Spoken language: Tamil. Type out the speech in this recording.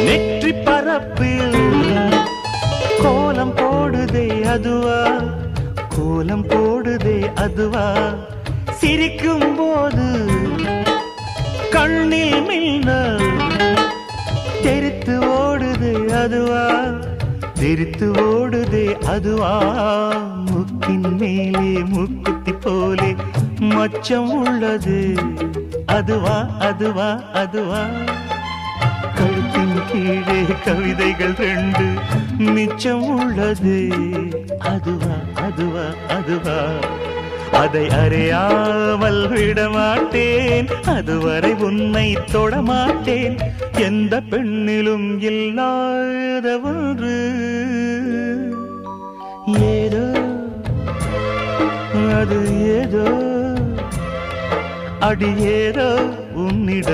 நெற்றி பரப்பில் கோலம் போடுதே அதுவா, கோலம் போடுதே அதுவா, சிரிக்கும் போது கண்ணில் மின்னல் தெரித்து ஓடுதே அதுவா, தெரித்து ஓடுதே அதுவா, முக்கின் மேலே முக்குத்தி போலே மச்சம் உள்ளது அதுவா, அதுவா, அதுவா, கழுத்தின் கீழே கவிதைகள் 2 மிச்சம் உள்ளது அதுவா, அதுவா, அதுவா, அதை அறியாமல் விடமாட்டேன், அதுவரை உன்னை தொடமாட்டேன், எந்த பெண்ணிலும் இல்லாத ஒன்று ஏதோ, அது ஏதோ, அடி ஏதோ உன்னிடம்